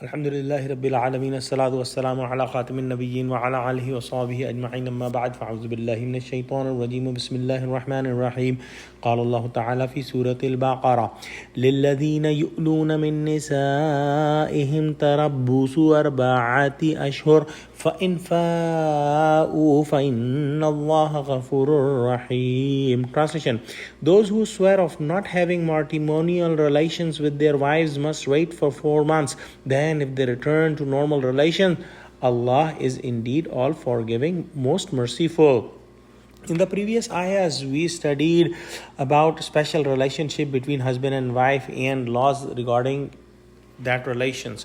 Alhamdulillahi Rabbil Alameen, as-salatu was-salamu ala khatamin nabiyyin wa ala alihi wa sahbihi ajma'in, amma ba'd, fa'udhu billahi minash shaitanir rajeem, bismillahir rahmanir rahim. Qala Allahu ta'ala fi Surah Al-Baqara, lilladhina yu'luna min nisa'ihim tarabbusu arba'ati ashhur, fa in fa'u fa inna Allaha ghafurur rahim. Translation: those who swear of not having matrimonial relations with their wives must wait for 4 months. Then if they return to normal relations, Allah is indeed all forgiving, most merciful. In the previous ayahs, we studied about special relationship between husband and wife and laws regarding that relations.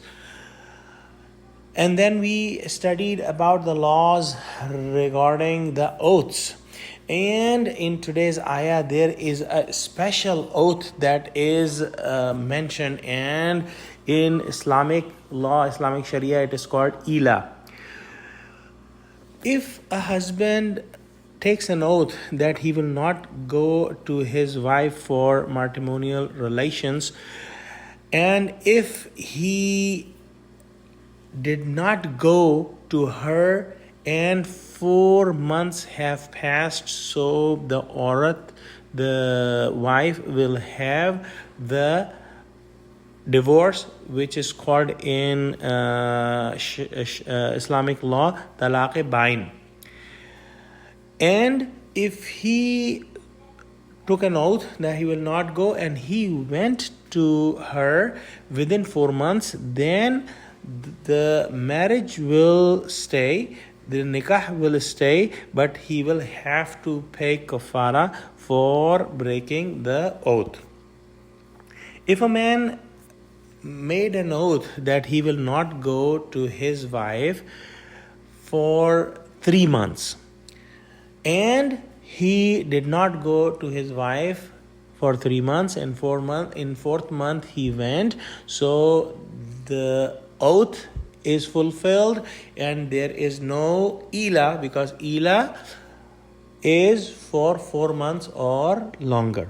And then we studied about the laws regarding the oaths. And in today's ayah, there is a special oath that is mentioned, and in Islamic law, Islamic Sharia, it is called Ila. If a husband takes an oath that he will not go to his wife for matrimonial relations, and if he did not go to her and 4 months have passed, so the wife will have the divorce, which is called in Islamic law talaq bain. And if he took an oath that he will not go and he went to her within 4 months, then the marriage will stay, the nikah will stay, but he will have to pay kafara for breaking the oath. If a man made an oath that he will not go to his wife for 3 months, and he did not go to his wife for 3 months, and in fourth month he went, so the oath is fulfilled and there is no ila, because ila is for 4 months or longer.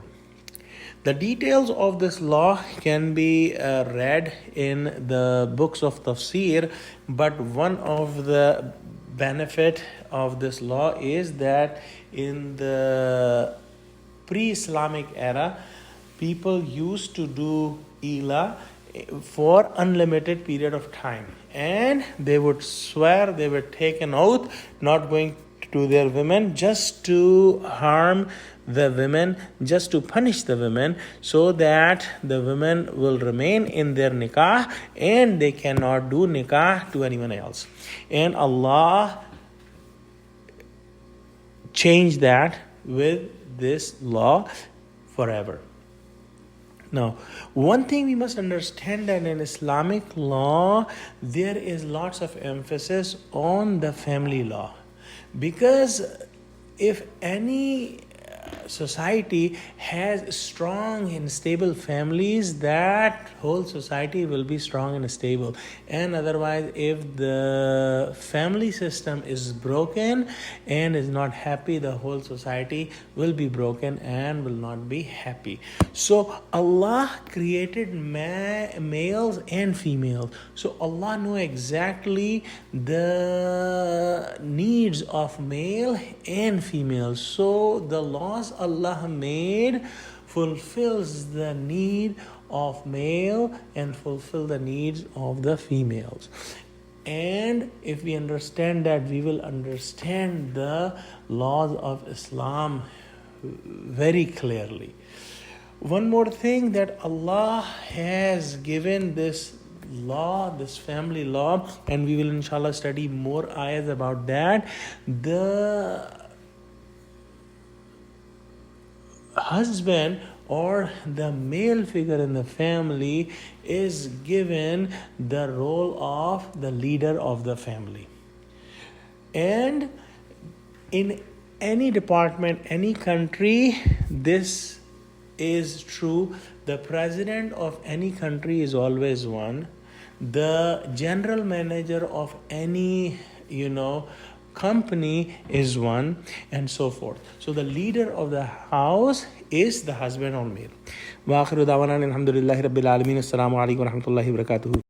The details of this law can be read in the books of tafsir, but one of the benefit of this law is that in the pre-Islamic era, people used to do ila for unlimited period of time, and they would swear, they would take an oath not going to their women, just to harm the women, just to punish the women, so that the women will remain in their nikah and they cannot do nikah to anyone else. And Allah changed that with this law forever. Now, one thing we must understand, that in Islamic law, there is lots of emphasis on the family law. Because if any society has strong and stable families, that whole society will be strong and stable. And otherwise, if the family system is broken and is not happy, the whole society will be broken and will not be happy. So Allah created males and females. So Allah knows exactly the needs of male and female. So the laws Allah made fulfills the need of male and fulfill the needs of the females. And if we understand that, we will understand the laws of Islam very clearly. One more thing, that Allah has given this law, this family law, and we will inshallah study more ayahs about that. The husband or the male figure in the family is given the role of the leader of the family. And in any department, any country, this is true. The president of any country is always one. The general manager of any, company is one, and so forth. So the leader of the house is the husband or male. Wa akhiru da'wana alhamdulillahi rabbil alamin. Assalamu alaikum wa rahmatullahi wa barakatuh.